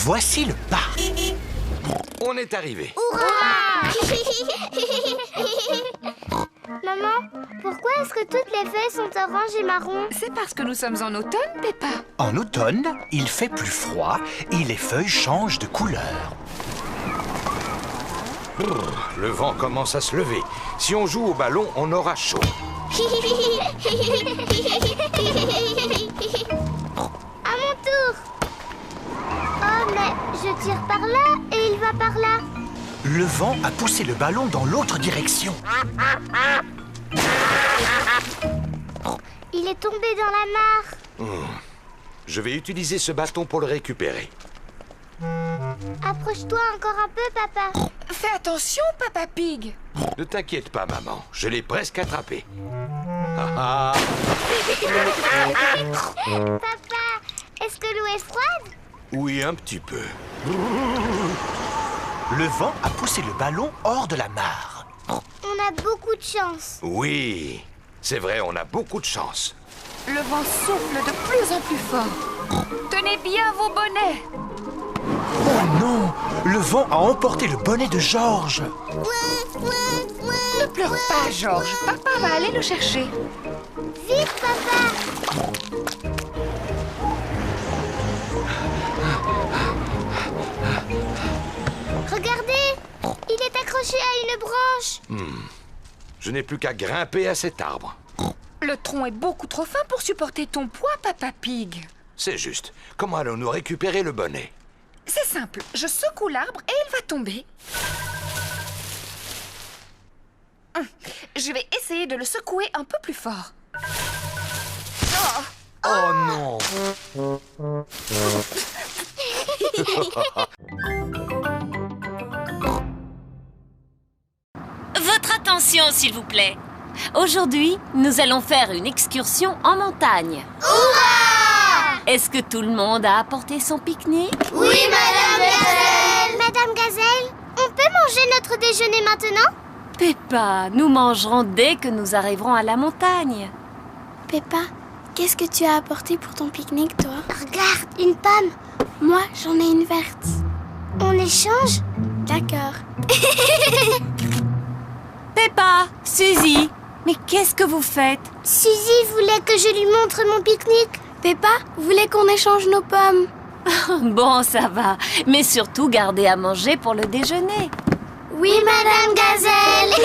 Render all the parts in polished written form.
voici le parc. On est arrivé. Maman, pourquoi est-ce que toutes les feuilles sont oranges et marron? C'est parce que nous sommes en automne, Peppa. En automne, il fait plus froid et les feuilles changent de couleur. Le vent commence à se lever. Si on joue au ballon, on aura chaud. À mon tour. Oh, mais je tire par là et il va par là. Le vent a poussé le ballon dans l'autre direction. Il est tombé dans la mare. Je vais utiliser ce bâton pour le récupérer. Approche-toi encore un peu, papa. Fais attention, Papa Pig. Ne t'inquiète pas, maman. Je l'ai presque attrapé. Ah, ah. Papa, est-ce que l'eau est froide? Oui, un petit peu. Le vent a poussé le ballon hors de la mare. On a beaucoup de chance. Oui, c'est vrai, on a beaucoup de chance. Le vent souffle de plus en plus fort. Tenez bien vos bonnets. Oh non! Le vent a emporté le bonnet de Georges. Ne pleure pas, Georges. Papa va aller le chercher. Vite, papa. Regardez, il est accroché à une branche. Je n'ai plus qu'à grimper à cet arbre. Le tronc est beaucoup trop fin pour supporter ton poids, Papa Pig. C'est juste. Comment allons-nous récupérer le bonnet? C'est simple. Je secoue l'arbre et il va tomber. Je vais essayer de le secouer un peu plus fort. Oh non! Votre attention, s'il vous plaît. Aujourd'hui, nous allons faire une excursion en montagne. Hurrah! Est-ce que tout le monde a apporté son pique-nique? Oui, Madame Gazelle. Madame Gazelle, on peut manger notre déjeuner maintenant? Peppa, nous mangerons dès que nous arriverons à la montagne. Peppa, qu'est-ce que tu as apporté pour ton pique-nique, toi? Regarde, une pomme. Moi, j'en ai une verte. On échange? D'accord. Peppa, Suzy, mais qu'est-ce que vous faites? Suzy voulait que je lui montre mon pique-nique. Peppa voulait qu'on échange nos pommes. Bon, ça va, mais surtout gardez à manger pour le déjeuner. Oui, Madame Gazelle.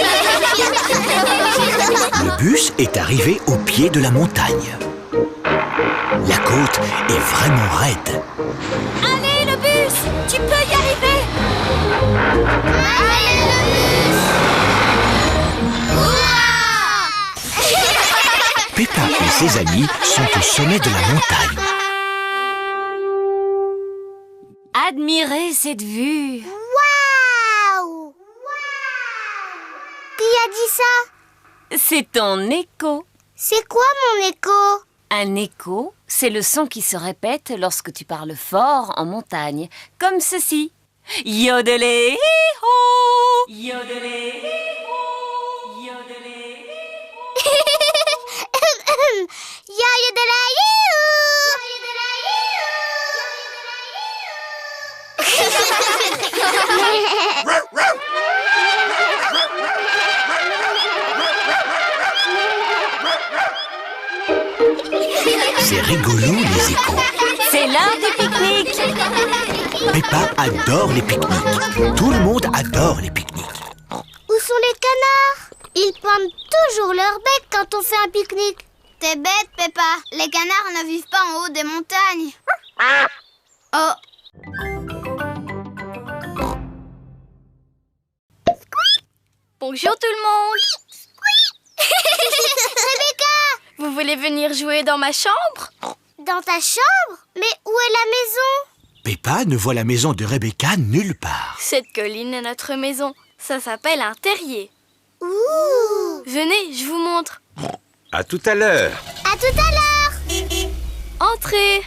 Le bus est arrivé au pied de la montagne. La côte est vraiment raide. Allez, le bus, tu peux y arriver. Allez, le bus. Peppa et ses amis sont au sommet de la montagne. Admirez cette vue. Waouh! Qui a dit ça? C'est ton écho. C'est quoi mon écho? Un écho, c'est le son qui se répète lorsque tu parles fort en montagne, comme ceci. Yodelé, hi-ho! Yodelé, hi-ho! Yodelé, Yo de la C'est rigolo, les échos. c'est l'heure du pique-nique. Peppa adore les pique-niques. Tout le monde adore les pique-niques. Où sont les canards? Ils pointent toujours leur bec quand on fait un pique-nique. T'es bête, Peppa. Les canards ne vivent pas en haut des montagnes. Oh. Bonjour tout le monde. Rebecca! Vous voulez venir jouer dans ma chambre? Dans ta chambre? Mais où est la maison? Peppa ne voit la maison de Rebecca nulle part. Cette colline est notre maison. Ça s'appelle un terrier. Ouh! Venez, je vous montre. À tout à l'heure. À tout à l'heure! Entrez.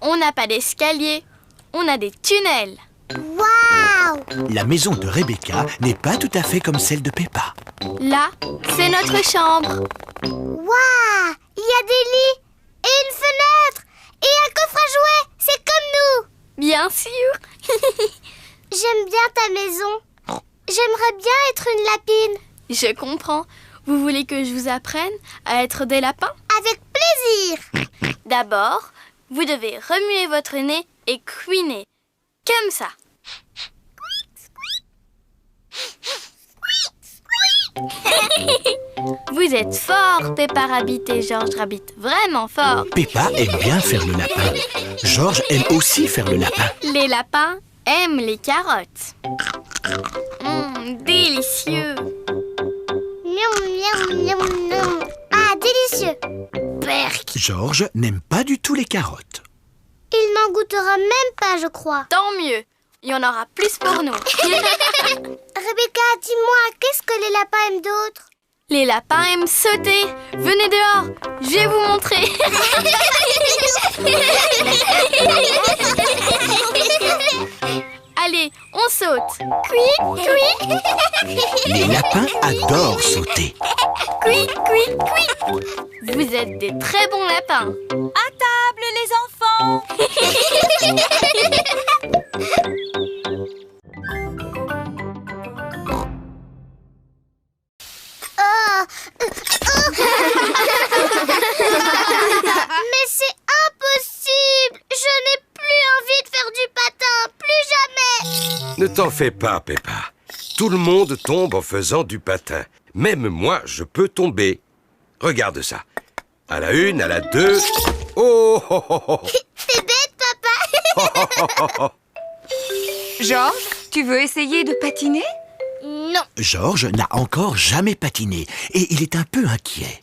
On n'a pas d'escalier. On a des tunnels. Waouh! La maison de Rebecca n'est pas tout à fait comme celle de Peppa. Là, c'est notre chambre. Waouh! Il y a des lits et une fenêtre et un coffre à jouets! Je comprends. Vous voulez que je vous apprenne à être des lapins? Avec plaisir. D'abord, vous devez remuer votre nez et couiner. Comme ça. Vous êtes fort, Peppa Rabbit et George Rabbit. Vraiment fort. Peppa aime bien faire le lapin. George aime aussi faire le lapin. Les lapins aiment les carottes. Délicieux. Miam, miam, miam, miam. Ah, délicieux. Berk. George n'aime pas du tout les carottes. Il n'en goûtera même pas, je crois. Tant mieux. Il y en aura plus pour nous. Rebecca, dis-moi, qu'est-ce que les lapins aiment d'autre? Les lapins aiment sauter. Venez dehors, je vais vous montrer. Allez, on saute. Cui, cui. Les lapins adorent sauter. Cui, cui, cui. Vous êtes des très bons lapins. À table, les enfants! Mais c'est impossible. Je n'ai plus envie de faire du patin. Plus jamais. Ne t'en fais pas, Peppa. Tout le monde tombe en faisant du patin. Même moi, je peux tomber. Regarde ça. À la 1, à la 2... Oh, oh, oh, oh. T'es bête, papa. George, tu veux essayer de patiner? Non. George n'a encore jamais patiné et il est un peu inquiet.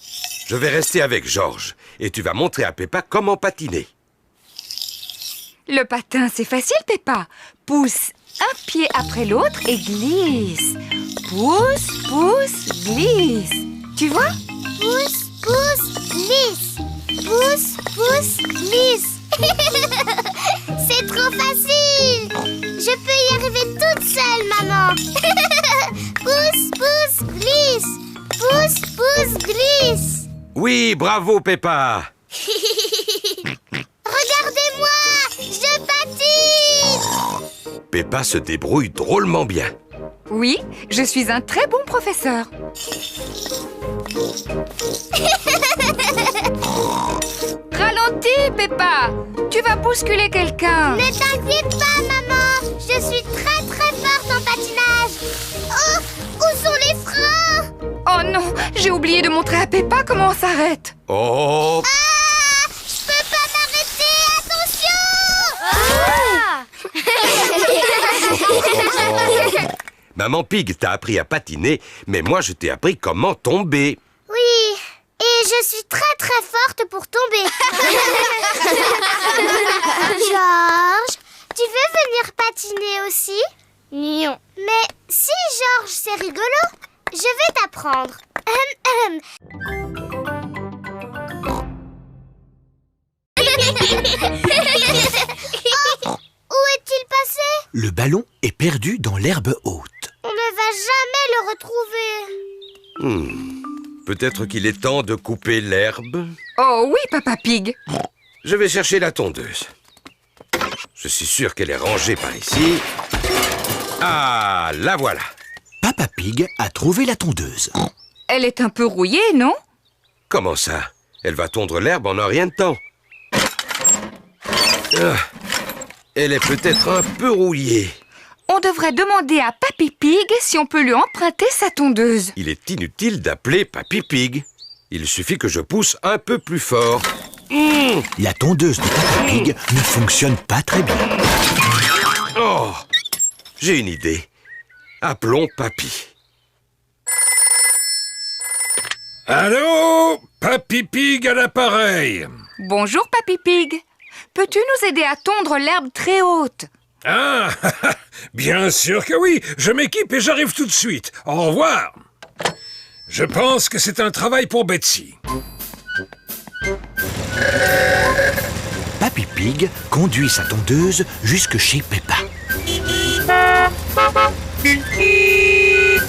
Je vais rester avec George et tu vas montrer à Peppa comment patiner. Le patin, c'est facile, Peppa. Pousse un pied après l'autre et glisse. Pousse, pousse, glisse. Tu vois? Pousse, pousse, glisse. Pousse, pousse, glisse. C'est trop facile. Je peux y arriver toute seule, maman. Pousse, pousse, glisse. Pousse, pousse, glisse. Oui, bravo, Peppa. Regardez-moi, je patine. Peppa se débrouille drôlement bien. Oui, je suis un très bon professeur. Ralentis, Peppa. Tu vas bousculer quelqu'un. Ne t'inquiète pas, maman. Je suis très très forte en patinage. Oh, où sont les freins? Oh non, j'ai oublié de montrer à Peppa comment on s'arrête. Oh, Ah, je peux pas m'arrêter. Attention. Maman Pig t'a appris à patiner, mais moi je t'ai appris comment tomber. Oui, et je suis très très forte pour tomber. George, tu veux venir patiner aussi? Non. Mais si, George, c'est rigolo. Je vais t'apprendre. Oh, où est-il passé? Le ballon est perdu dans l'herbe haute. On ne va jamais le retrouver. Peut-être qu'il est temps de couper l'herbe. Oh oui, Papa Pig. Je vais chercher la tondeuse. Je suis sûr qu'elle est rangée par ici. Ah, la voilà. Papa Pig a trouvé la tondeuse. Elle est un peu rouillée, non? Comment ça? Elle va tondre l'herbe en un rien de temps. Ah, elle est peut-être un peu rouillée. On devrait demander à Papy Pig si on peut lui emprunter sa tondeuse. Il est inutile d'appeler Papy Pig. Il suffit que je pousse un peu plus fort. La tondeuse de Papa Pig ne fonctionne pas très bien. Oh, j'ai une idée. Appelons Papy. Allô? Papy Pig à l'appareil. Bonjour, Papy Pig. Peux-tu nous aider à tondre l'herbe très haute? Ah, bien sûr que oui. Je m'équipe et j'arrive tout de suite. Au revoir. Je pense que c'est un travail pour Betsy. Papy Pig conduit sa tondeuse jusque chez Peppa. Papy Pig!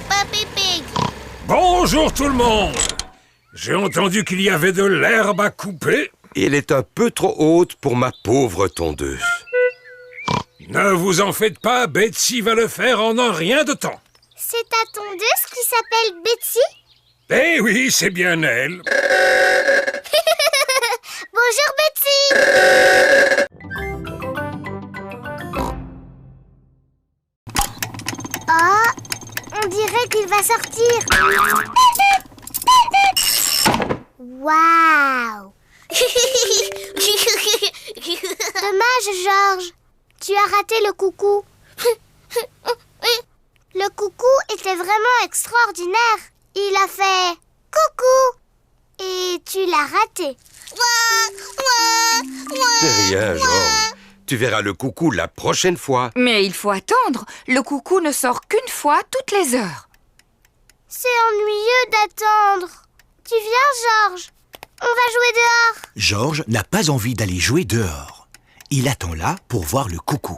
Papy Pig! Bonjour tout le monde. J'ai entendu qu'il y avait de l'herbe à couper. Elle est un peu trop haute pour ma pauvre tondeuse. Ne vous en faites pas, Betsy va le faire en un rien de temps. C'est ta tondeuse qui s'appelle Betsy? Eh oui, c'est bien elle. Bonjour Betsy. Oh, on dirait qu'il va sortir. Waouh. Dommage, Georges. Tu as raté le coucou. Le coucou était vraiment extraordinaire. Il a fait coucou. Et tu l'as raté. C'est rien, Georges. Tu verras le coucou la prochaine fois. Mais il faut attendre. Le coucou ne sort qu'une fois toutes les heures. C'est ennuyeux d'attendre. Tu viens, Georges? On va jouer dehors. Georges n'a pas envie d'aller jouer dehors. Il attend là pour voir le coucou.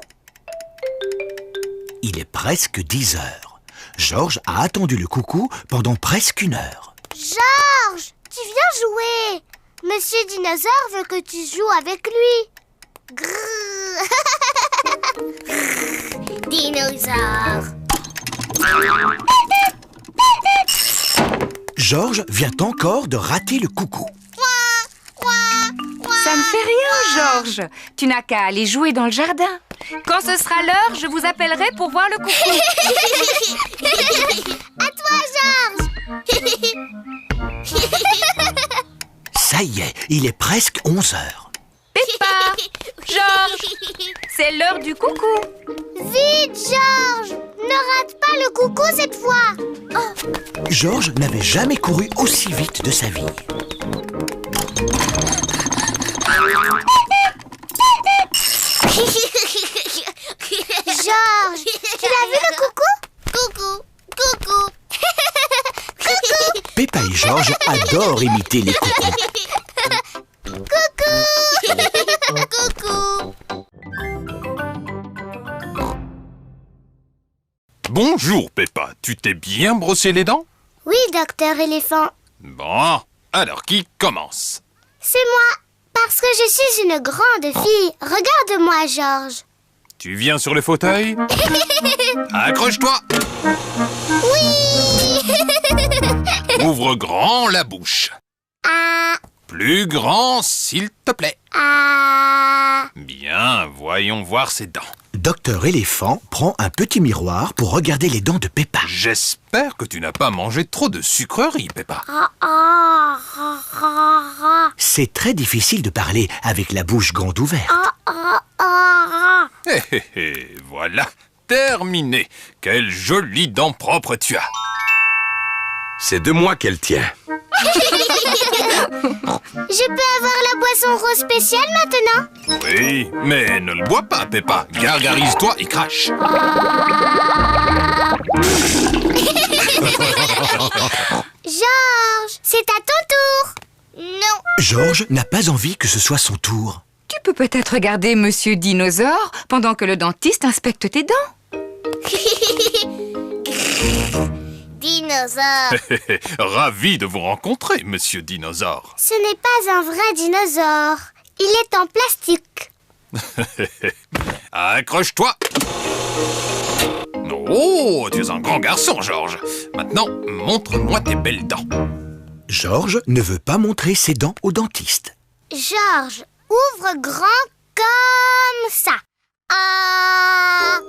Il est presque 10 heures. Georges a attendu le coucou pendant presque 1 heure. Georges, tu viens jouer. Monsieur Dinosaure veut que tu joues avec lui. Grrr. Dinosaure. Georges vient encore de rater le coucou. Ça ne fait rien, Georges. Tu n'as qu'à aller jouer dans le jardin. Quand ce sera l'heure, je vous appellerai pour voir le coucou. À toi, Georges. Ça y est, il est presque 11 heures. Peppa, Georges, c'est l'heure du coucou. Vite, Georges. Ne rate pas le coucou cette fois. Oh. Georges n'avait jamais couru aussi vite de sa vie. Georges, tu l'as vu le coucou? Coucou, coucou. Coucou. Peppa et Georges adorent imiter les coucous. Coucou. Coucou. Bonjour, Peppa. Tu t'es bien brossé les dents? Oui, docteur éléphant. Bon, alors qui commence? C'est moi, parce que je suis une grande fille. Regarde-moi, Georges. Tu viens sur le fauteuil? Accroche-toi! Oui. Ouvre grand la bouche. Ah, Plus grand, s'il te plaît. ah. Bien, voyons voir ses dents. Docteur Éléphant prend un petit miroir pour regarder les dents de Peppa. J'espère que tu n'as pas mangé trop de sucreries, Peppa. Ah, ah, ah, ah, C'est très difficile de parler avec la bouche grande ouverte. ah, ah, ah. Hé hé hé, voilà, terminé. Quelles jolies dents propres tu as. C'est de moi qu'elle tient. Je peux avoir la boisson rose spéciale maintenant? Oui, mais ne le bois pas, Peppa. Gargarise-toi et crache. Georges, c'est à ton tour. Non. Georges n'a pas envie que ce soit son tour. Tu peux peut-être regarder Monsieur Dinosaure pendant que le dentiste inspecte tes dents. Dinosaure. Ravi de vous rencontrer, Monsieur Dinosaure. Ce n'est pas un vrai dinosaure. Il est en plastique. Accroche-toi. Oh, tu es un grand garçon, Georges. Maintenant, montre-moi tes belles dents. Georges ne veut pas montrer ses dents au dentiste. Georges, ouvre grand comme ça. Ah.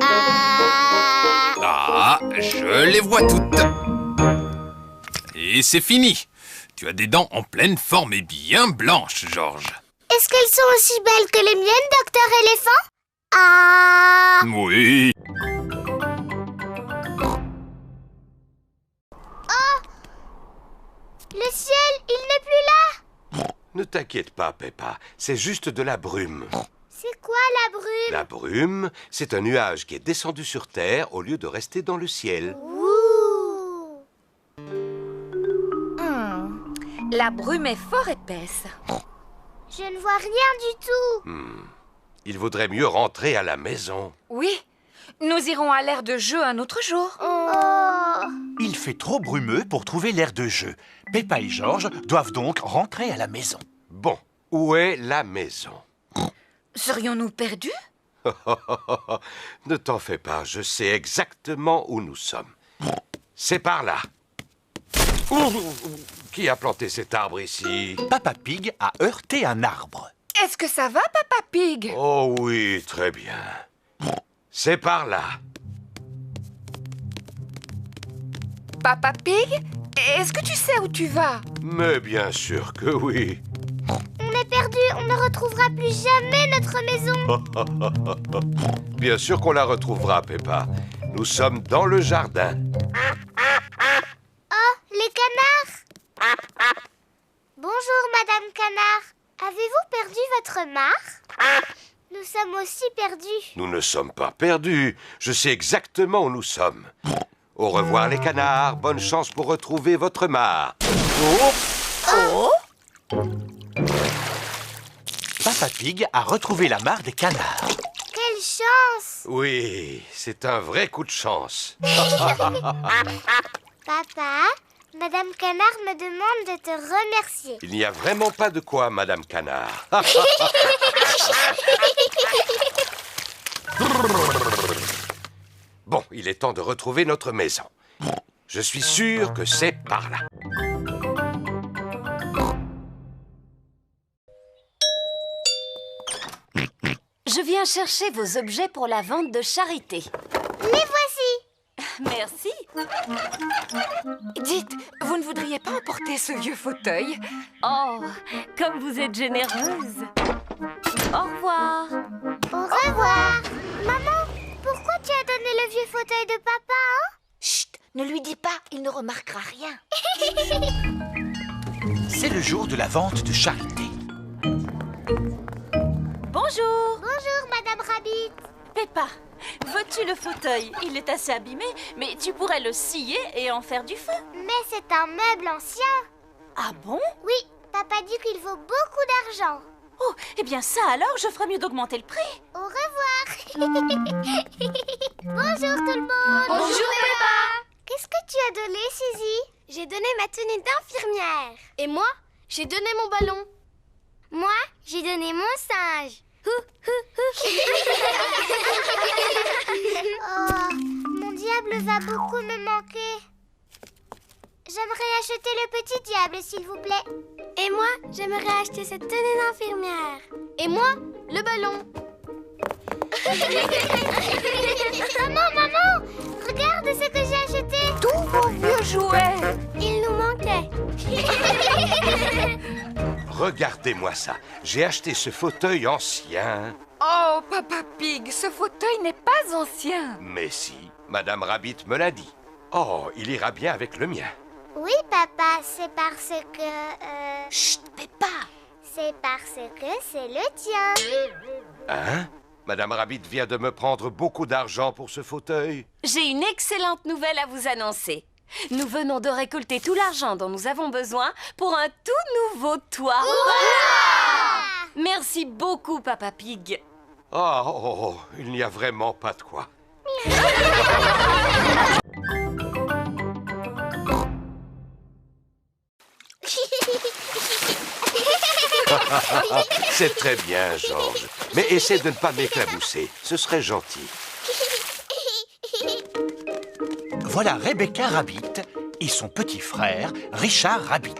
Ah. Ah, je les vois toutes. Et c'est fini. Tu as des dents en pleine forme et bien blanches, Georges. Est-ce qu'elles sont aussi belles que les miennes, docteur éléphant? Ah. Oui. Le ciel, il n'est plus là. Ne t'inquiète pas, Peppa. C'est juste de la brume. C'est quoi la brume? La brume, c'est un nuage qui est descendu sur Terre au lieu de rester dans le ciel. Ouh. La brume est fort épaisse. Je ne vois rien du tout. Il vaudrait mieux rentrer à la maison. Oui, nous irons à l'aire de jeu un autre jour. Oh. Il fait trop brumeux pour trouver l'aire de jeu. Peppa et Georges doivent donc rentrer à la maison. Bon, où est la maison? Serions-nous perdus? Ne t'en fais pas, je sais exactement où nous sommes. C'est par là. Qui a planté cet arbre ici? Papa Pig a heurté un arbre. Est-ce que ça va, Papa Pig? Oh oui, très bien. C'est par là. Papa Pig, est-ce que tu sais où tu vas? Mais bien sûr que oui. On est perdu, on ne retrouvera plus jamais notre maison. Bien sûr qu'on la retrouvera, Peppa. Nous sommes dans le jardin. Oh, les canards! Bonjour, Madame Canard. Avez-vous perdu votre mare? Nous sommes aussi perdus. Nous ne sommes pas perdus. Je sais exactement où nous sommes. Au revoir, les canards. Bonne chance pour retrouver votre mare. Oh! Papa Pig a retrouvé la mare des canards. Quelle chance! Oui, c'est un vrai coup de chance. Papa, Madame Canard me demande de te remercier. Il n'y a vraiment pas de quoi, Madame Canard. Bon, il est temps de retrouver notre maison. Je suis sûr que c'est par là. Je viens chercher vos objets pour la vente de charité. Les voici! Merci. Dites, vous ne voudriez pas emporter ce vieux fauteuil? Oh, comme vous êtes généreuse. Au revoir. Au revoir! Maman, pourquoi tu as donné le vieux fauteuil de papa, hein? Chut, ne lui dis pas, il ne remarquera rien. C'est le jour de la vente de charité. Bonjour. Bonjour, Madame Rabbit. Peppa, veux-tu le fauteuil? Il est assez abîmé, mais tu pourrais le scier et en faire du feu. Mais c'est un meuble ancien. Ah bon? Oui, papa dit qu'il vaut beaucoup d'argent. Oh, eh bien ça alors, je ferais mieux d'augmenter le prix. Au revoir. Bonjour tout le monde. Bonjour, Peppa. Qu'est-ce que tu as donné, Suzy? J'ai donné ma tenue d'infirmière. Et moi, j'ai donné mon ballon. Moi, j'ai donné mon singe. Oh, mon diable va beaucoup me manquer. J'aimerais acheter le petit diable, s'il vous plaît. Et moi, j'aimerais acheter cette tenue d'infirmière. Et moi, le ballon. Maman, regarde ce que j'ai acheté. Tous vos vieux jouets. Il nous manquait. Regardez-moi ça. J'ai acheté ce fauteuil ancien. Oh, Papa Pig, ce fauteuil n'est pas ancien. Mais si, Madame Rabbit me l'a dit. Oh, il ira bien avec le mien. Oui, papa, c'est parce que... Chut, Peppa. C'est parce que c'est le tien. Hein? Madame Rabbit vient de me prendre beaucoup d'argent pour ce fauteuil. J'ai une excellente nouvelle à vous annoncer. Nous venons de récolter tout l'argent dont nous avons besoin pour un tout nouveau toit. Merci beaucoup, Papa Pig. Oh, il n'y a vraiment pas de quoi. C'est très bien, Georges. Mais essaie de ne pas m'éclabousser. Ce serait gentil. Voilà Rebecca Rabbit et son petit frère Richard Rabbit.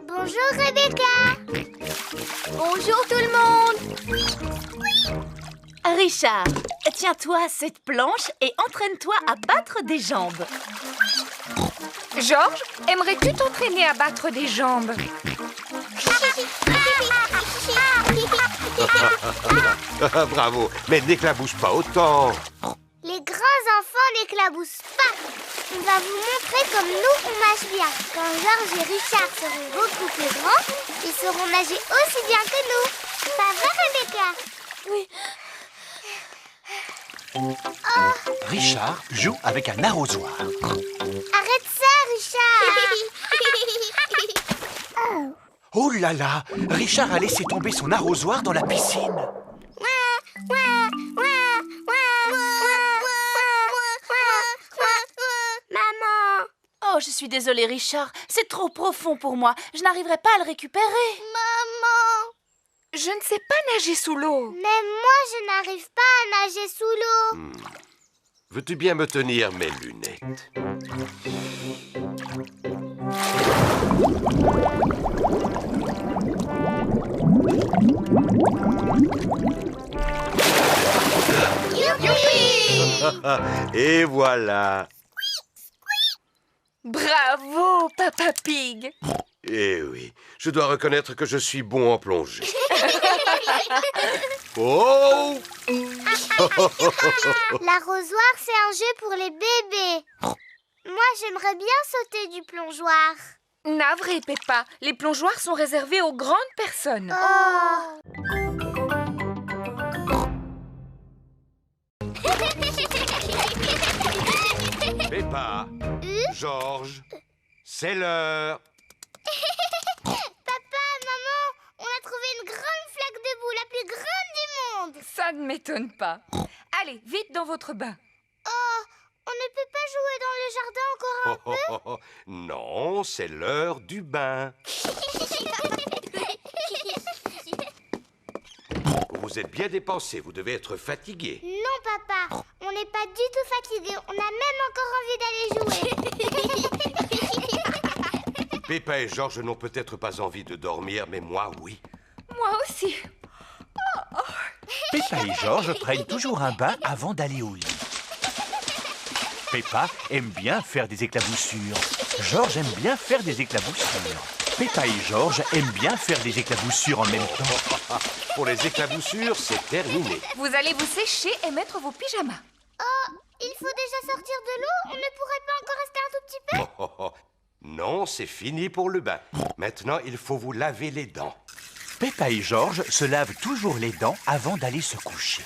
Bonjour, Rebecca. Bonjour tout le monde. Richard, tiens-toi à cette planche et entraîne-toi à battre des jambes. Georges, aimerais-tu t'entraîner à battre des jambes? Bravo, mais n'éclabousse pas autant. Les grands enfants n'éclaboussent pas. On va vous montrer comme nous, on nage bien. Quand Georges et Richard seront beaucoup plus grands, ils sauront nager aussi bien que nous. Pas vrai, Rebecca? Oui. Richard joue avec un arrosoir. Arrête ça, Richard. Oh là là, Richard a laissé tomber son arrosoir dans la piscine. Maman. Oh, je suis désolée, Richard. C'est trop profond pour moi. Je n'arriverai pas à le récupérer. Maman. Je ne sais pas nager sous l'eau. Mais moi, je n'arrive pas à nager sous l'eau. Veux-tu bien me tenir mes lunettes? Et voilà. Bravo, Papa Pig. Eh oui, je dois reconnaître que je suis bon en plongée. Oh! L'arrosoir, c'est un jeu pour les bébés. Moi, j'aimerais bien sauter du plongeoir. Navré, Peppa. Les plongeoires sont réservés aux grandes personnes. Peppa, Georges, c'est l'heure. Papa, maman, on a trouvé une grande flaque de boue, la plus grande du monde. Ça ne m'étonne pas. Allez, vite dans votre bain. Oh, on ne peut pas jouer dans le jardin encore un peu? Non, c'est l'heure du bain. Vous êtes bien dépensé, vous devez être fatigué. Non, papa, on n'est pas du tout fatigué. On a même encore envie d'aller jouer. Peppa et Georges n'ont peut-être pas envie de dormir, mais moi, oui. Moi aussi. Peppa et Georges prennent toujours un bain avant d'aller au lit. Peppa aime bien faire des éclaboussures. Georges aime bien faire des éclaboussures. Peppa et Georges aiment bien faire des éclaboussures en même temps. Pour les éclaboussures, c'est terminé. Vous allez vous sécher et mettre vos pyjamas. Oh, il faut déjà sortir de l'eau? On ne pourrait pas encore rester un tout petit peu? Non, c'est fini pour le bain. Maintenant, il faut vous laver les dents. Peppa et Georges se lavent toujours les dents avant d'aller se coucher.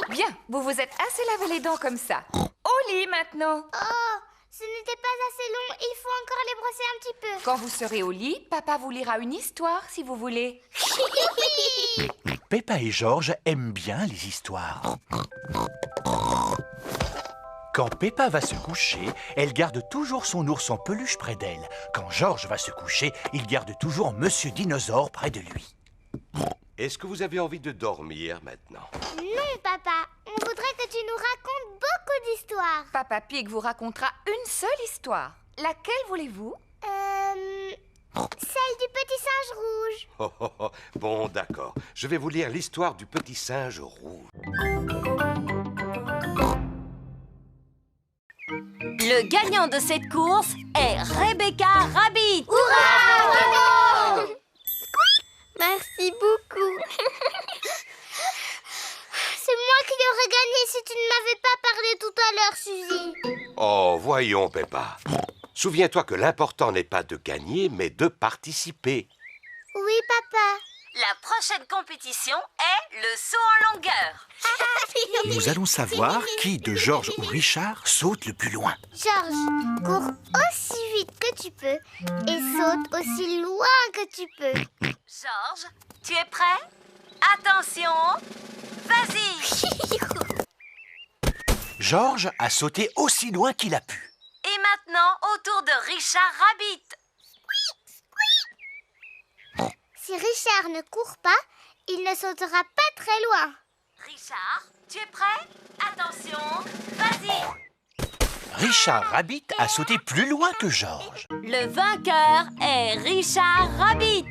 Bien, vous vous êtes assez lavé les dents comme ça. Au lit maintenant. Oh, ce n'était pas assez long. Il faut encore les brosser un petit peu. Quand vous serez au lit, papa vous lira une histoire si vous voulez. Peppa et Georges aiment bien les histoires. Quand Peppa va se coucher, elle garde toujours son ours en peluche près d'elle. Quand Georges va se coucher, il garde toujours Monsieur Dinosaure près de lui. Est-ce que vous avez envie de dormir maintenant? Non, papa. On voudrait que tu nous racontes beaucoup d'histoires. Papa Pig vous racontera une seule histoire. Laquelle voulez-vous? Celle du petit singe rouge. Bon, d'accord. Je vais vous lire l'histoire du petit singe rouge. Le gagnant de cette course est Rebecca Rabbit. Hurrah! Merci beaucoup. C'est moi qui aurais gagné si tu ne m'avais pas parlé tout à l'heure, Suzy. Oh, voyons, Peppa. Souviens-toi que l'important n'est pas de gagner, mais de participer. Oui, papa. La prochaine compétition est le saut en longueur. Nous allons savoir qui de Georges ou Richard saute le plus loin. Georges, cours aussi vite que tu peux et saute aussi loin que tu peux. Georges, tu es prêt? Attention, vas-y. Georges a sauté aussi loin qu'il a pu. Et maintenant, au tour de Richard Rabbit. Si Richard ne court pas, il ne sautera pas très loin. Richard, tu es prêt? Attention, vas-y. Richard Rabbit a sauté plus loin que Georges. Le vainqueur est Richard Rabbit.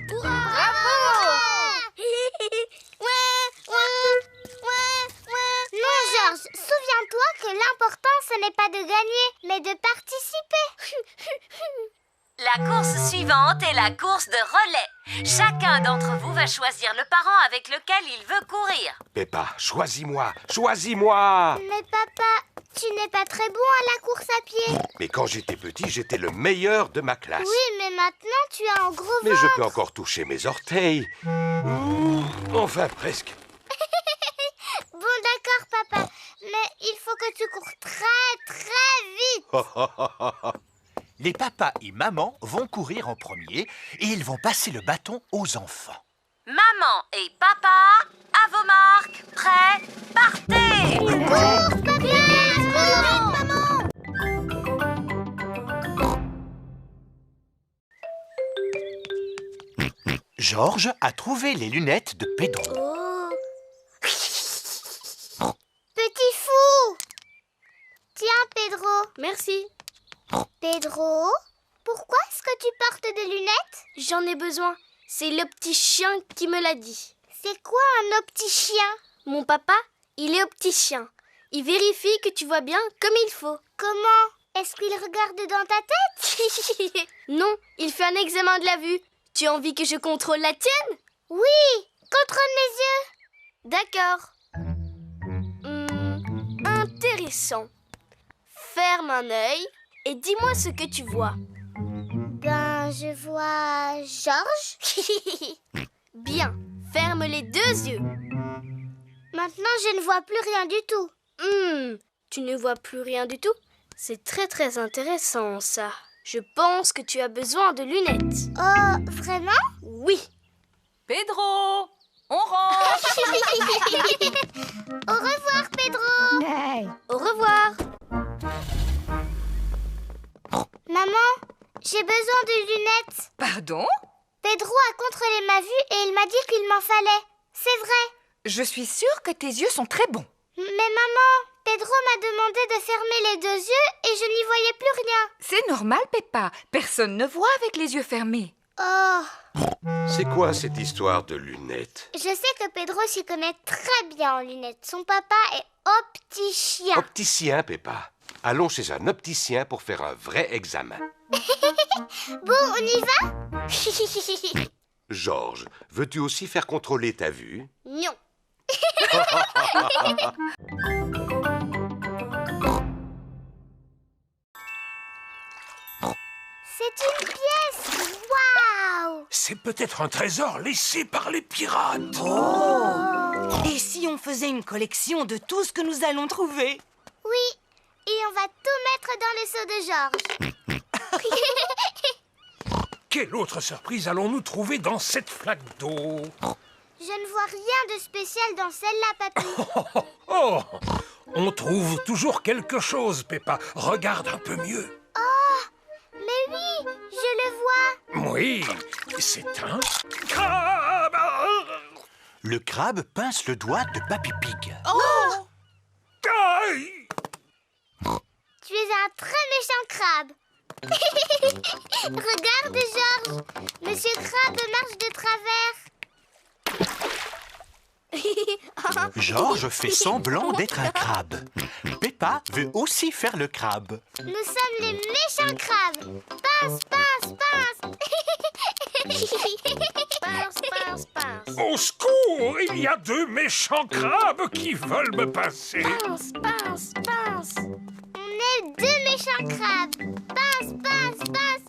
Non, Georges, souviens-toi que l'important, ce n'est pas de gagner, mais de participer. La course suivante est la course de relais. Chacun d'entre vous va choisir le parent avec lequel il veut courir. Peppa, choisis-moi, choisis-moi. Mais papa, tu n'es pas très bon à la course à pied. Mais quand j'étais petit, j'étais le meilleur de ma classe. Oui, mais maintenant, tu as un gros Mais ventre. je peux encore toucher mes orteils. Enfin, presque. Bon, d'accord, papa. Mais il faut que tu cours très, très vite. Les papas et maman vont courir en premier et ils vont passer le bâton aux enfants. Maman et papa, à vos marques, prêts, partez! Cours, papa! Cours, maman! Georges a trouvé les lunettes de Pedro. Oh. Petit fou! Tiens, Pedro. Merci. Pedro, pourquoi est-ce que tu portes des lunettes? J'en ai besoin. C'est le petit chien qui me l'a dit. C'est quoi un opticien? Mon papa, il est opticien. Il vérifie que tu vois bien comme il faut. Comment? Est-ce qu'il regarde dans ta tête? Non, il fait un examen de la vue. Tu as envie que je contrôle la tienne? Oui, contrôle mes yeux. D'accord. Intéressant. Ferme un œil et dis-moi ce que tu vois. Ben, je vois Georges. Bien, ferme les deux yeux. Maintenant, je ne vois plus rien du tout. Tu ne vois plus rien du tout? C'est très très intéressant ça. Je pense que tu as besoin de lunettes. Oh, vraiment? Oui. Pedro, on rentre. Au revoir, Pedro. Au revoir. Maman, j'ai besoin de lunettes. Pardon? Pedro a contrôlé ma vue et il m'a dit qu'il m'en fallait. C'est vrai. Je suis sûre que tes yeux sont très bons. Mais maman, Pedro m'a demandé de fermer les deux yeux et je n'y voyais plus rien. C'est normal, Peppa. Personne ne voit avec les yeux fermés. Oh, C'est quoi cette histoire de lunettes? je sais que Pedro s'y connaît très bien en lunettes. Son papa est opticien. Opticien, Peppa. Allons chez un opticien pour faire un vrai examen. Bon, on y va? Georges, veux-tu aussi faire contrôler ta vue? Non. C'est une pièce. Waouh! C'est peut-être un trésor laissé par les pirates. Et si on faisait une collection de tout ce que nous allons trouver? Oui, et on va tout mettre dans le seau de Georges. Quelle autre surprise allons-nous trouver dans cette flaque d'eau? Je ne vois rien de spécial dans celle-là, papy. Oh, on trouve toujours quelque chose, Peppa. Regarde un peu mieux. Mais oui, je le vois. Oui, c'est un crabe. Le crabe pince le doigt de Papy Pig. Aïe! Tu es un très méchant crabe. Regarde, Georges. Monsieur Crabe marche de travers. Georges fait semblant d'être un crabe. Peppa veut aussi faire le crabe. Nous sommes les méchants crabes. Pince, pince, pince. Pince, pince, pince. Au secours! Il y a deux méchants crabes qui veulent me passer. Pince, pince, pince. On est deux méchants crabes. Pince, pince, pince.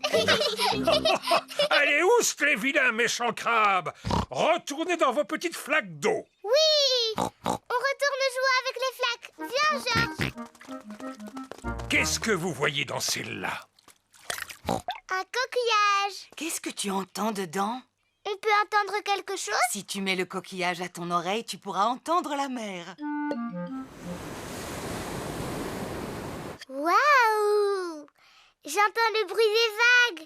Allez, oust les vilains méchants crabes! Retournez dans vos petites flaques d'eau. Oui, on retourne jouer avec les flaques. Viens, Georges. Qu'est-ce que vous voyez dans celle-là? Un coquillage. Qu'est-ce que tu entends dedans? On peut entendre quelque chose? Si tu mets le coquillage à ton oreille, tu pourras entendre la mer. Waouh! J'entends le bruit des vagues.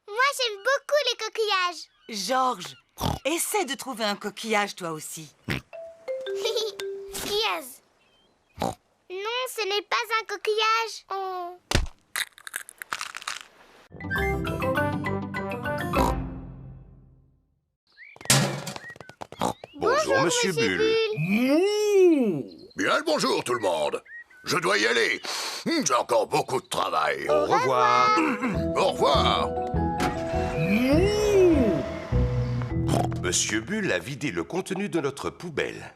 Moi, j'aime beaucoup les coquillages. Georges, essaie de trouver un coquillage toi aussi. Yes. Non, ce n'est pas un coquillage. Oh. Bonjour, Monsieur Bulle. Bien le bonjour tout le monde. Je dois y aller. J'ai encore beaucoup de travail. Au revoir. Au revoir. Monsieur Bulle a vidé le contenu de notre poubelle.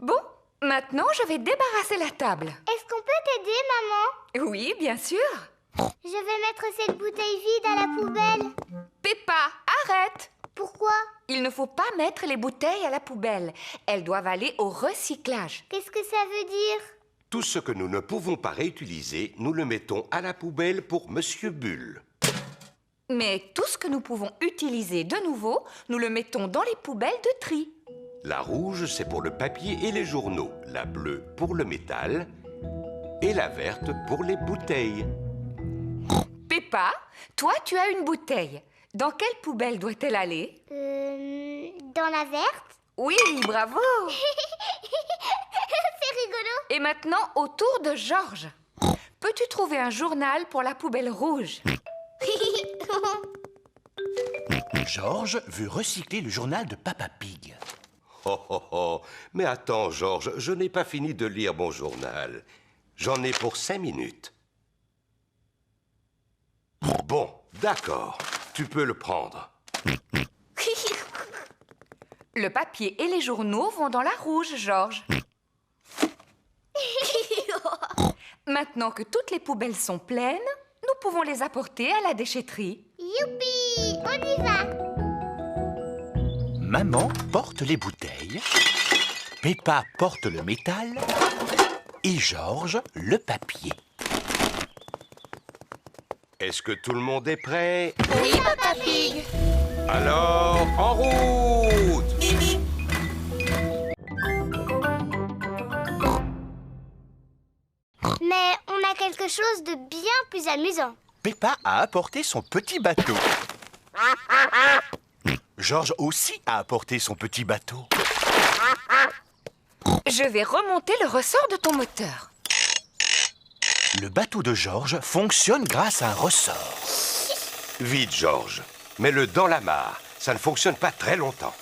Bon, maintenant je vais débarrasser la table. Est-ce qu'on peut t'aider, maman? Oui, bien sûr. Je vais mettre cette bouteille vide à la poubelle. Peppa, arrête! Pourquoi? Il ne faut pas mettre les bouteilles à la poubelle. Elles doivent aller au recyclage. Qu'est-ce que ça veut dire? Tout ce que nous ne pouvons pas réutiliser, nous le mettons à la poubelle pour Monsieur Bulle. Mais tout ce que nous pouvons utiliser de nouveau, nous le mettons dans les poubelles de tri. La rouge, c'est pour le papier et les journaux. La bleue pour le métal. Et la verte pour les bouteilles. Peppa, Peppa, toi, tu as une bouteille. Dans quelle poubelle doit-elle aller? Dans la verte? Oui, bravo. C'est rigolo. Et maintenant, au tour de Georges. Peux-tu trouver un journal pour la poubelle rouge? Georges veut recycler le journal de Peppa Pig. Oh, oh, oh. Mais attends, Georges, je n'ai pas fini de lire mon journal. J'en ai pour 5 minutes. Bon, d'accord. Tu peux le prendre. Le papier et les journaux vont dans la rouge, Georges. Maintenant que toutes les poubelles sont pleines, nous pouvons les apporter à la déchetterie. Youpi! On y va! Maman porte les bouteilles, Peppa porte le métal et Georges le papier. Est-ce que tout le monde est prêt? Oui, Peppa Pig! Alors, en route! Mais on a quelque chose de bien plus amusant. Peppa a apporté son petit bateau. Georges aussi a apporté son petit bateau. Je vais remonter le ressort de ton moteur. Le bateau de Georges fonctionne grâce à un ressort. Vite, Georges. Mets-le dans la mare. Ça ne fonctionne pas très longtemps.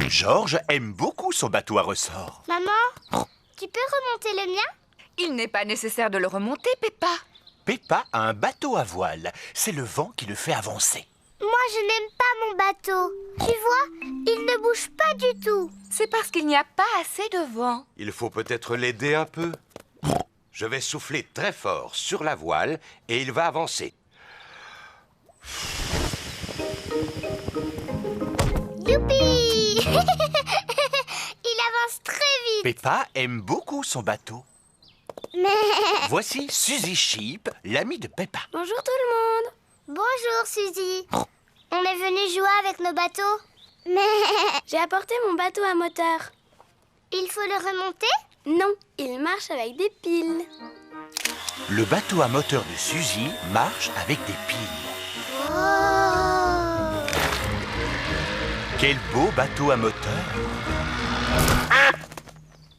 Georges aime beaucoup son bateau à ressort. Maman, tu peux remonter le mien? Il n'est pas nécessaire de le remonter, Peppa. Peppa a un bateau à voile. C'est le vent qui le fait avancer. Moi, je n'aime pas mon bateau. Tu vois, il ne bouge pas du tout. C'est parce qu'il n'y a pas assez de vent. Il faut peut-être l'aider un peu. Je vais souffler très fort sur la voile et il va avancer. Youpi! Il avance très vite. Peppa aime beaucoup son bateau. Mais... Voici Suzy Sheep, l'amie de Peppa. Bonjour tout le monde. Bonjour, Suzy. On est venu jouer avec nos bateaux. Mais... J'ai apporté mon bateau à moteur. Il faut le remonter? Non, il marche avec des piles. Le bateau à moteur de Suzy marche avec des piles. Oh! Quel beau bateau à moteur!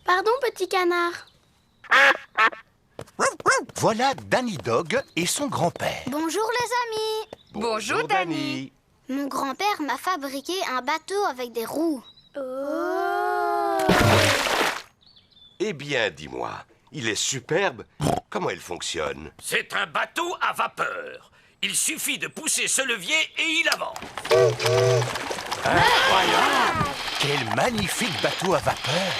Pardon, petit canard. Voilà Danny Dog et son grand-père. Bonjour les amis. Bonjour, Danny. Mon grand-père m'a fabriqué un bateau avec des roues. Oh! Eh bien, dis-moi, il est superbe. Comment il fonctionne? C'est un bateau à vapeur. Il suffit de pousser ce levier et il avance. Incroyable! Quel magnifique bateau à vapeur!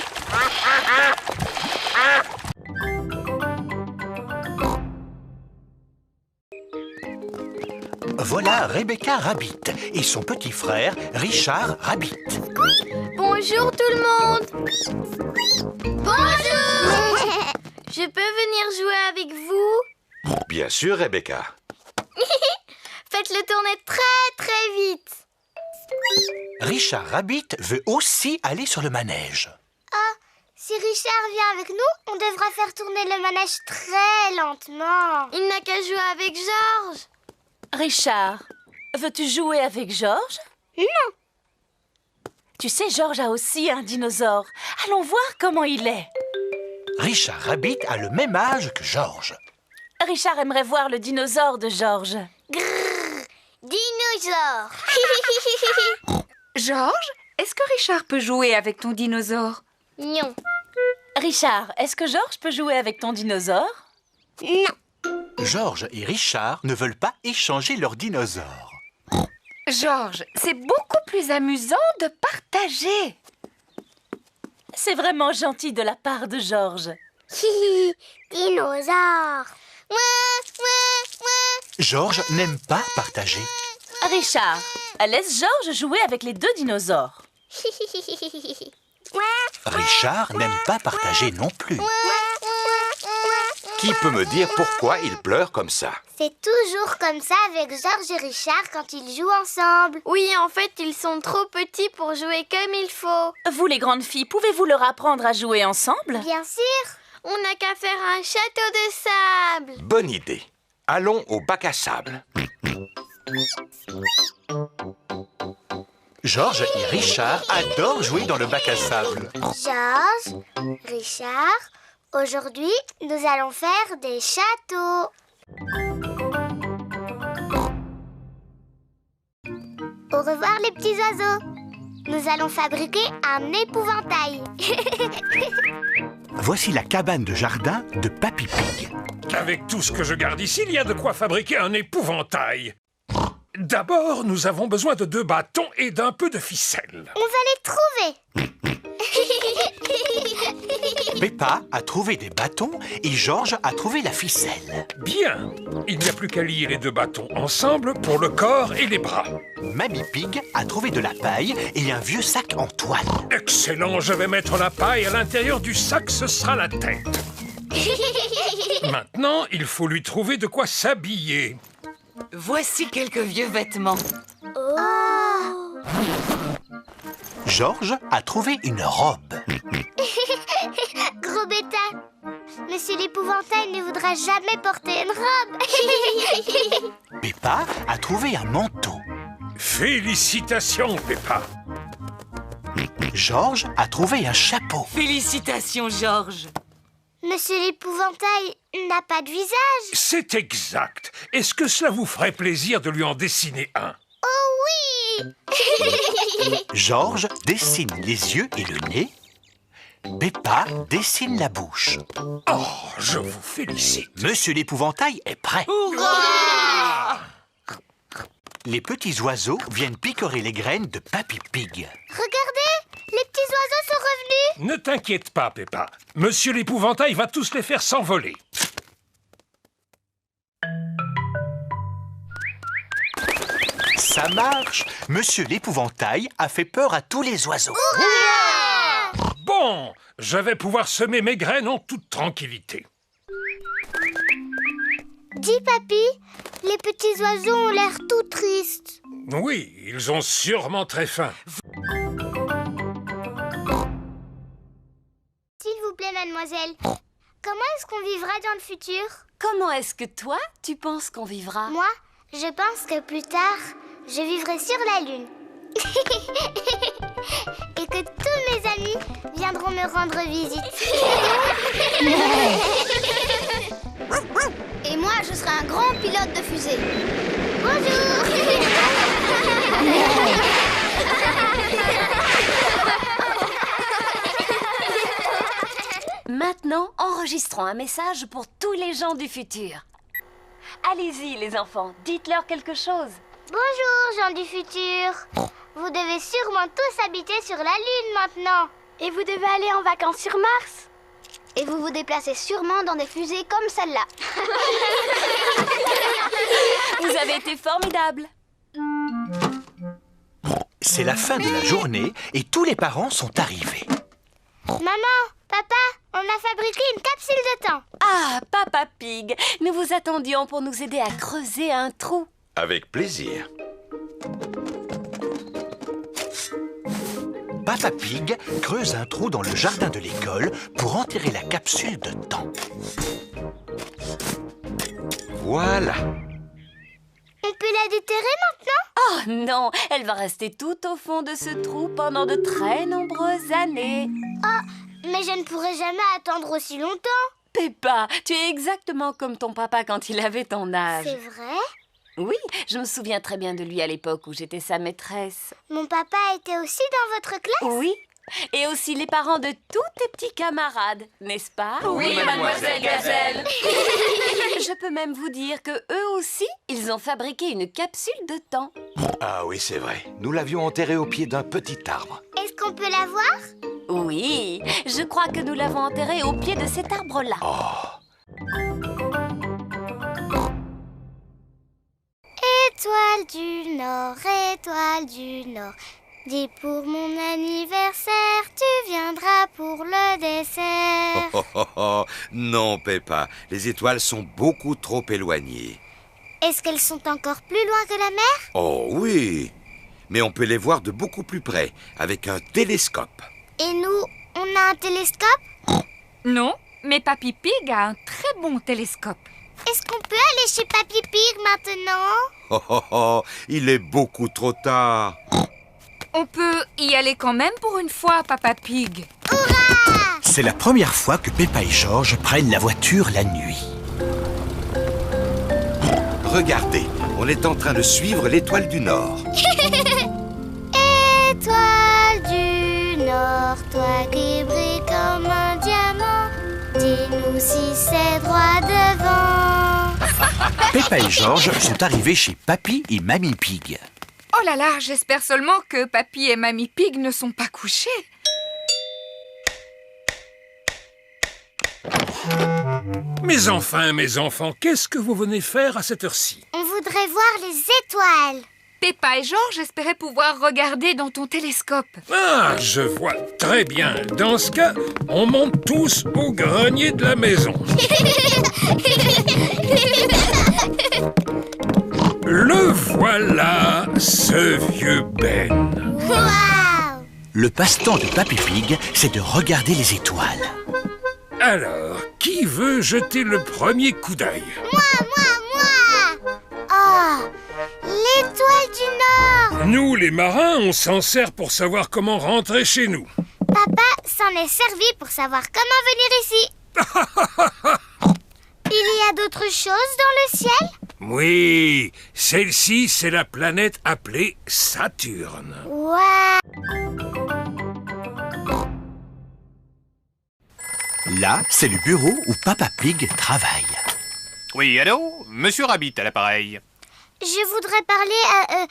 Voilà Rebecca Rabbit et son petit frère Richard Rabbit. Bonjour tout le monde. Bonjour. Je peux venir jouer avec vous? Bien sûr, Rebecca. Faites-le tourner très très vite. Richard Rabbit veut aussi aller sur le manège. Ah, si Richard vient avec nous, on devra faire tourner le manège très lentement. Il n'a qu'à jouer avec Georges. Richard, veux-tu jouer avec Georges? Non. Tu sais, Georges a aussi un dinosaure. Allons voir comment il est. Richard Rabbit a le même âge que Georges. Richard aimerait voir le dinosaure de Georges. Grrr, dinosaure. Georges, est-ce que Richard peut jouer avec ton dinosaure? Non. Richard, est-ce que Georges peut jouer avec ton dinosaure? Non. Georges et Richard ne veulent pas échanger leurs dinosaures. Georges, c'est beaucoup plus amusant de partager. C'est vraiment gentil de la part de Georges. Dinosaure. Georges n'aime pas partager. Richard, laisse Georges jouer avec les deux dinosaures. Richard n'aime pas partager non plus. Qui peut me dire pourquoi il pleure comme ça? C'est toujours comme ça avec Georges et Richard quand ils jouent ensemble. Oui, en fait, ils sont trop petits pour jouer comme il faut. Vous, les grandes filles, pouvez-vous leur apprendre à jouer ensemble? Bien sûr. On n'a qu'à faire un château de sable. Bonne idée. Allons au bac à sable. Georges et Richard adorent jouer dans le bac à sable. Georges, Richard, aujourd'hui, nous allons faire des châteaux. Au revoir les petits oiseaux. Nous allons fabriquer un épouvantail. Voici la cabane de jardin de Papy Pig. Avec tout ce que je garde ici, il y a de quoi fabriquer un épouvantail. D'abord, nous avons besoin de 2 bâtons et d'un peu de ficelle. On va les trouver. Peppa a trouvé des bâtons et Georges a trouvé la ficelle. Bien. Il n'y a plus qu'à lier les 2 bâtons ensemble pour le corps et les bras. Mamie Pig a trouvé de la paille et un vieux sac en toile. Excellent, je vais mettre la paille à l'intérieur du sac, ce sera la tête. Maintenant, il faut lui trouver de quoi s'habiller. Voici quelques vieux vêtements. Oh. Georges a trouvé une robe. Gros bêta. Monsieur l'épouvantail ne voudra jamais porter une robe. Peppa a trouvé un manteau. Félicitations, Peppa. Georges a trouvé un chapeau. Félicitations, Georges. Monsieur l'épouvantail n'a pas de visage. C'est exact. Est-ce que cela vous ferait plaisir de lui en dessiner un? Oh oui. Georges dessine les yeux et le nez. Peppa dessine la bouche. Oh, je vous félicite. Monsieur l'épouvantail est prêt. Hurrah! Les petits oiseaux viennent picorer les graines de Papy Pig. Regardez, les petits oiseaux sont revenus. Ne t'inquiète pas, Peppa. Monsieur l'épouvantail va tous les faire s'envoler. Ça marche. Monsieur l'épouvantail a fait peur à tous les oiseaux. Bon, je vais pouvoir semer mes graines en toute tranquillité. Dis, papy, les petits oiseaux ont l'air tout tristes. Oui, ils ont sûrement très faim. S'il vous plaît, mademoiselle, comment est-ce qu'on vivra dans le futur? Comment est-ce que toi, tu penses qu'on vivra? Moi, je pense que plus tard, je vivrai sur la Lune. Et que tous mes amis viendront me rendre visite. Et moi, je serai un grand pilote de fusée. Bonjour. Maintenant, enregistrons un message pour tous les gens du futur. Allez-y, les enfants, dites-leur quelque chose. Bonjour, gens du futur. Vous devez sûrement tous habiter sur la Lune maintenant. Et vous devez aller en vacances sur Mars. Et vous vous déplacez sûrement dans des fusées comme celle-là. Vous avez été formidables. C'est la fin de la journée et tous les parents sont arrivés. Maman, papa, on a fabriqué une capsule de temps. Ah, Papa Pig, nous vous attendions pour nous aider à creuser un trou. Avec plaisir. Papa Pig creuse un trou dans le jardin de l'école pour enterrer la capsule de temps. Voilà. On peut la déterrer maintenant? Oh non, elle va rester tout au fond de ce trou pendant de très nombreuses années. Oh, mais je ne pourrai jamais attendre aussi longtemps. Peppa, tu es exactement comme ton papa quand il avait ton âge. C'est vrai? Oui, je me souviens très bien de lui à l'époque où j'étais sa maîtresse. Mon papa était aussi dans votre classe? Oui, et aussi les parents de tous tes petits camarades, n'est-ce pas? Oui, mademoiselle Gazelle. Je peux même vous dire que eux aussi, ils ont fabriqué une capsule de temps. Ah oui, c'est vrai. Nous l'avions enterrée au pied d'un petit arbre. Est-ce qu'on peut la voir? Oui, je crois que nous l'avons enterrée au pied de cet arbre-là. Étoile du Nord, Dis pour mon anniversaire, tu viendras pour le dessert. Oh, oh, oh. Non, Peppa, les étoiles sont beaucoup trop éloignées. Est-ce qu'elles sont encore plus loin que la mer? Oh oui, mais on peut les voir de beaucoup plus près, avec un télescope. Et nous, on a un télescope? Non, mais Papy Pig a un très bon télescope. Est-ce qu'on peut aller chez Papy Pig maintenant? Oh, oh, oh, il est beaucoup trop tard. On peut y aller quand même pour une fois, Papa Pig. Hurrah! C'est la première fois que Peppa et George prennent la voiture la nuit. Regardez, on est en train de suivre l'étoile du Nord. Étoile du Nord, toi qui brilles comme un diamant, dis-nous si c'est droit devant. Peppa et George sont arrivés chez Papy et Mamie Pig. Oh là là, j'espère seulement que Papy et Mamie Pig ne sont pas couchés. Mes enfants, qu'est-ce que vous venez faire à cette heure-ci? On voudrait voir les étoiles. Peppa et George espéraient pouvoir regarder dans ton télescope. Ah, je vois très bien. Dans ce cas, on monte tous au grenier de la maison. Le voilà, ce vieux Ben. Waouh! Le passe-temps de Papy Pig, c'est de regarder les étoiles. Alors, qui veut jeter le premier coup d'œil? Moi! Oh, l'étoile du Nord! Nous, les marins, on s'en sert pour savoir comment rentrer chez nous. Papa s'en est servi pour savoir comment venir ici. Il y a d'autres choses dans le ciel? Oui, celle-ci, c'est la planète appelée Saturne. Waouh! Là, c'est le bureau où Papa Pig travaille. Oui, allô? Monsieur Rabbit à l'appareil. Je voudrais parler à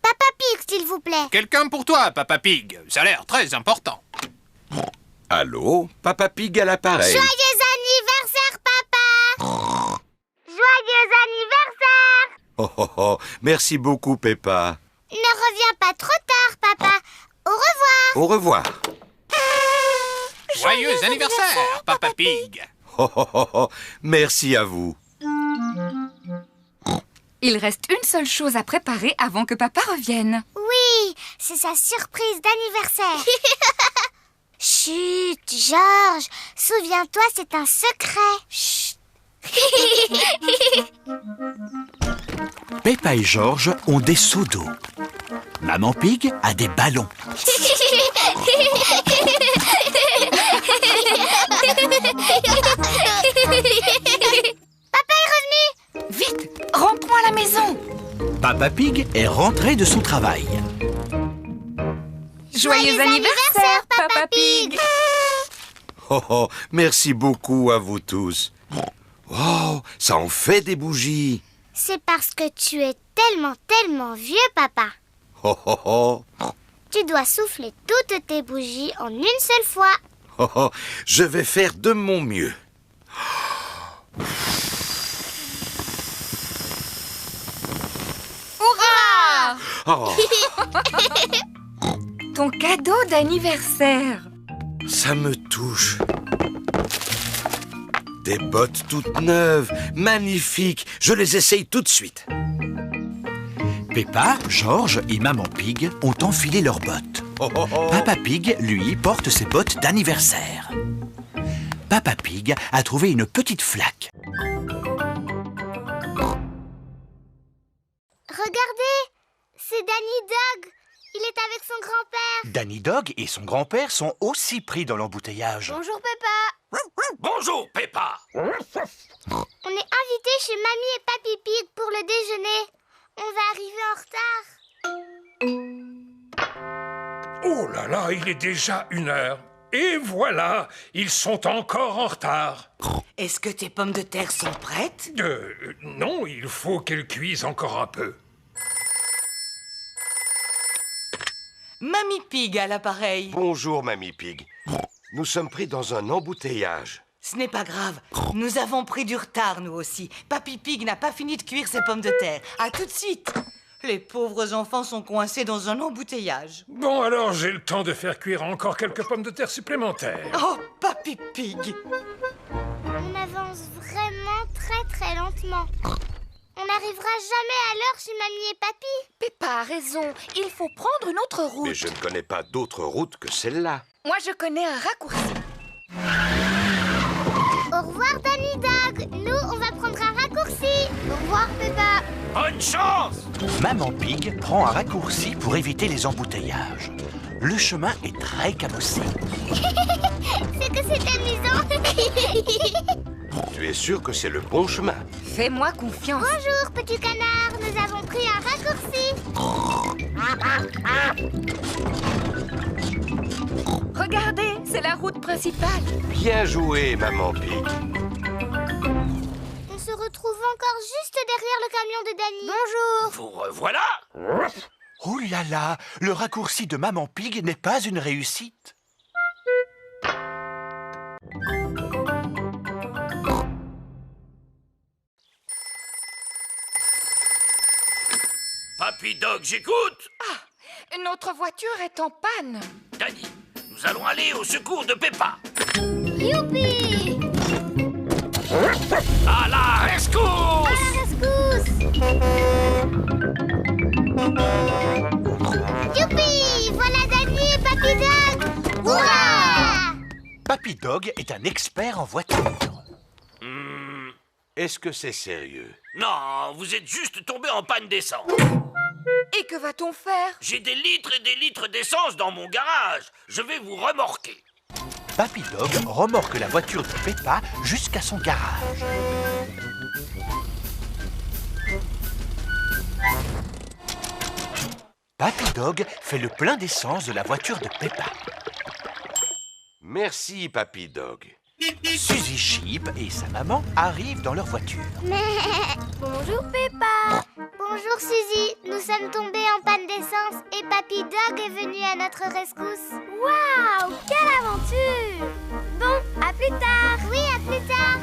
Papa Pig, s'il vous plaît. Quelqu'un pour toi, Papa Pig. Ça a l'air très important. Allô, Papa Pig à l'appareil. Joyeux anniversaire, papa! Joyeux anniversaire! Oh, oh, oh, merci beaucoup, Peppa. Ne reviens pas trop tard, papa. Au revoir. Au revoir. Joyeux anniversaire, Papa Pig. Oh, oh, oh, oh, merci à vous. Il reste une seule chose à préparer avant que Papa revienne. Oui, c'est sa surprise d'anniversaire. Chut, George, souviens-toi, c'est un secret. Chut. Peppa et George ont des seaux d'eau. Maman Pig a des ballons. Papa est revenu. Vite, rentrons à la maison. Papa Pig est rentré de son travail. Joyeux anniversaire, Papa Pig. Oh, oh, merci beaucoup à vous tous. Wow, ça en fait des bougies. C'est parce que tu es tellement vieux, papa. Oh, oh, oh. Tu dois souffler toutes tes bougies en une seule fois. Oh, oh, je vais faire de mon mieux. Hurrah! Oh, Ton cadeau d'anniversaire. ça me touche. Des bottes toutes neuves, magnifiques. Je les essaye tout de suite. Peppa, George et Maman Pig ont enfilé leurs bottes. Oh, oh, oh. Papa Pig, lui, porte ses bottes d'anniversaire. Papa Pig a trouvé une petite flaque. Regardez, c'est Danny Dog. Il est avec son grand-père. Danny Dog et son grand-père sont aussi pris dans l'embouteillage. Bonjour, Peppa. Bonjour, Peppa. On est invités chez Mamie et Papy Pig pour le déjeuner. On va arriver en retard. Oh là là, il est déjà 1h. Et voilà, ils sont encore en retard. Est-ce que tes pommes de terre sont prêtes? Non, il faut qu'elles cuisent encore un peu. Mamie Pig à l'appareil. Bonjour, Mamie Pig. Nous sommes pris dans un embouteillage. Ce n'est pas grave. Nous avons pris du retard, nous aussi. Papy Pig n'a pas fini de cuire ses pommes de terre. À tout de suite. Les pauvres enfants sont coincés dans un embouteillage. Bon, alors j'ai le temps de faire cuire encore quelques pommes de terre supplémentaires. Oh, Papy Pig! On avance vraiment très lentement. On n'arrivera jamais à l'heure chez Mamie et Papy. Peppa a raison, il faut prendre une autre route. Mais je ne connais pas d'autre route que celle-là. Moi, je connais un raccourci. Au revoir, Danny Dog. Nous, on va prendre un raccourci. Au revoir, Peppa. Bonne chance! Maman Pig prend un raccourci pour éviter les embouteillages. Le chemin est très cabossé. C'est que c'est amusant. Tu es sûr que c'est le bon chemin? Fais-moi confiance. Bonjour, petit canard. Nous avons pris un raccourci. Regardez, c'est la route principale. Bien joué, Maman Pig. On se retrouve encore juste derrière le camion de Danny. Bonjour. Vous revoilà! Oh là là, le raccourci de Maman Pig n'est pas une réussite. Papy Dog, j'écoute! Ah, notre voiture est en panne. Danny, nous allons aller au secours de Peppa. Youpi! À la rescousse! À la rescousse! Youpi! Voilà Danny et Papy Dog! Hurrah! Papy Dog est un expert en voiture. Est-ce que c'est sérieux? Non, vous êtes juste tombé en panne d'essence. Et que va-t-on faire? J'ai des litres et des litres d'essence dans mon garage. Je vais vous remorquer. Papy Dog remorque la voiture de Peppa jusqu'à son garage. Papy Dog fait le plein d'essence de la voiture de Peppa. Merci, Papy Dog. Suzy Sheep et sa maman arrivent dans leur voiture. Bonjour Peppa. Bonjour Suzy. Nous sommes tombés en panne d'essence et Papy Dog est venu à notre rescousse. Waouh, quelle aventure! Bon, à plus tard. Oui, à plus tard.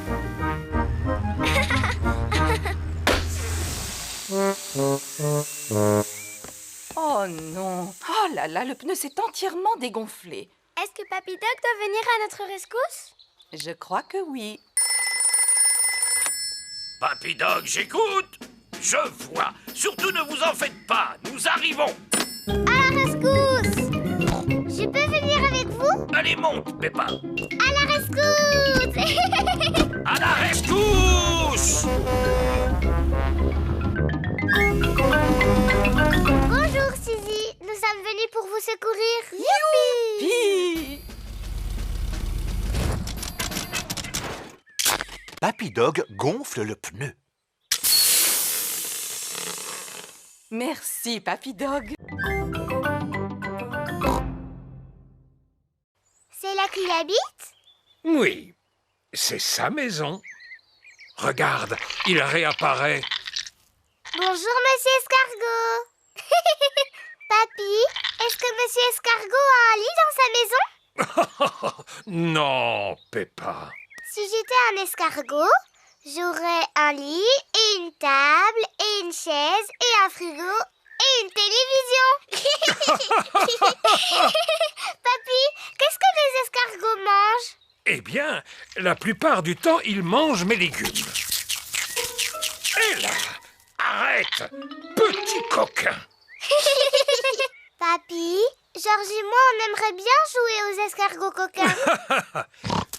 Oh non! Oh là là, le pneu s'est entièrement dégonflé. Est-ce que Papy Dog doit venir à notre rescousse? Je crois que oui. Papy Dog, j'écoute. Je vois. Surtout ne vous en faites pas. Nous arrivons. À la rescousse! Je peux venir avec vous? Allez, monte, Peppa. À la rescousse! À la rescousse! Bonjour Suzy. Nous sommes venus pour vous secourir. Youpi! Papy Dog gonfle le pneu. Merci, Papy Dog. C'est là qu'il habite? Oui, c'est sa maison. Regarde, il réapparaît. Bonjour, Monsieur Escargot. Papy, est-ce que Monsieur Escargot a un lit dans sa maison? Non, Peppa. Si j'étais un escargot, j'aurais un lit et une table et une chaise et un frigo et une télévision. Papy, qu'est-ce que les escargots mangent? Eh bien, la plupart du temps, il mange mes légumes. Et là, arrête, petit coquin. Papy, Georges et moi, on aimerait bien jouer aux escargots coquins.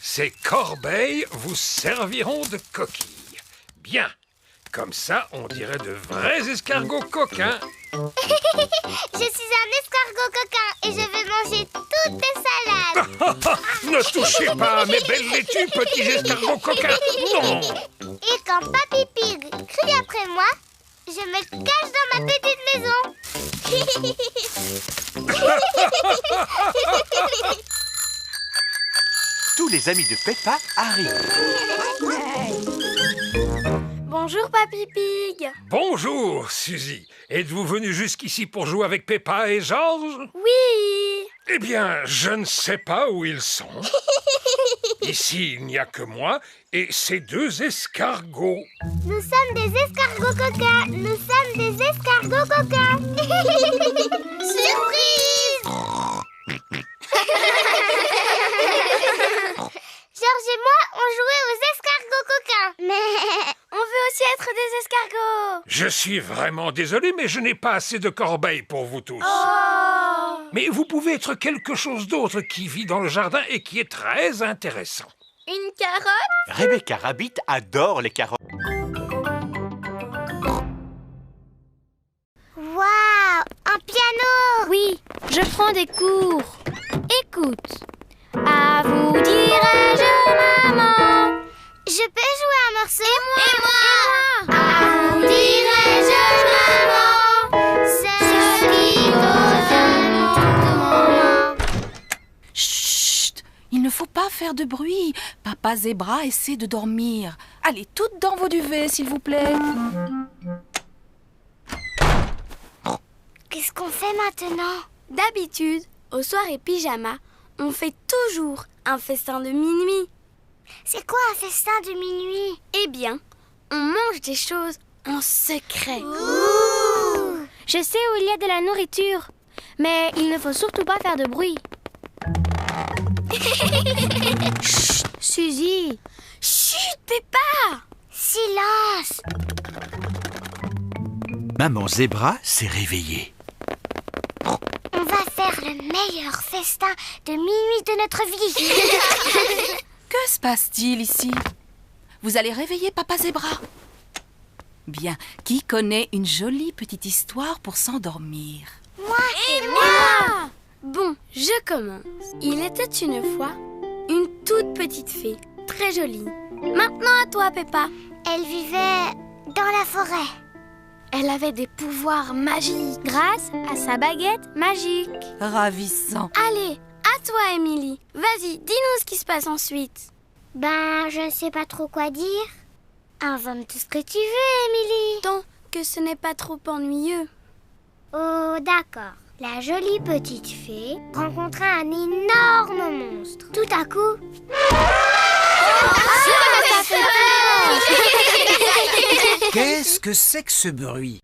Ces corbeilles vous serviront de coquilles. Bien, comme ça, on dirait de vrais escargots coquins. Je suis un escargot coquin et je vais manger toutes tes salades. Ne touchez pas à mes belles laitues, petits escargots coquins. Non. Et quand Papy Pig crie après moi, je me cache dans ma petite maison. Tous les amis de Peppa arrivent. Bonjour Papy Pig. Bonjour, Suzy. Êtes-vous venu jusqu'ici pour jouer avec Peppa et Georges? Oui. Eh bien, je ne sais pas où ils sont. Ici, il n'y a que moi et ces 2 escargots. Nous sommes des escargots coquins. Nous sommes des escargots coquins. Surprise! Georges et moi, on jouait aux escargots coquins. Mais On veut aussi être des escargots. Je suis vraiment désolé, mais je n'ai pas assez de corbeilles pour vous tous. Oh! Mais vous pouvez être quelque chose d'autre qui vit dans le jardin et qui est très intéressant. Une carotte? Rebecca Rabbit adore les carottes. waouh, un piano! Oui, je prends des cours. Écoute. À vous dirai-je, maman. Je peux jouer un morceau? Et moi. À vous dirai-je, maman, ce qui vaut un moment. Chut! Il ne faut pas faire de bruit. Papa Zébra essaie de dormir. Allez, toutes dans vos duvets, s'il vous plaît. Qu'est-ce qu'on fait maintenant? D'habitude, aux soirées pyjama, on fait toujours un festin de minuit. C'est quoi un festin de minuit? Eh bien, on mange des choses en secret. Ouh! Je sais où il y a de la nourriture, mais il ne faut surtout pas faire de bruit. Chut, Suzy. Chut, Peppa. Silence! Maman Zébra s'est réveillée. On va faire le meilleur festin de minuit de notre vie. Que se passe-t-il ici? Vous allez réveiller Papa Zébra. Bien, qui connaît une jolie petite histoire pour s'endormir? Moi Et moi! Bon, je commence. Il était une fois une toute petite fée, très jolie. Maintenant à toi, Peppa. Elle vivait dans la forêt. Elle avait des pouvoirs magiques grâce à sa baguette magique. Ravissant. Allez, à toi, Émilie. Vas-y, dis-nous ce qui se passe ensuite. Ben, je ne sais pas trop quoi dire. Invente tout ce que tu veux, Émilie. Tant que ce n'est pas trop ennuyeux. Oh, d'accord. La jolie petite fée rencontra un énorme monstre. Tout à coup... Qu'est-ce que c'est que ce bruit?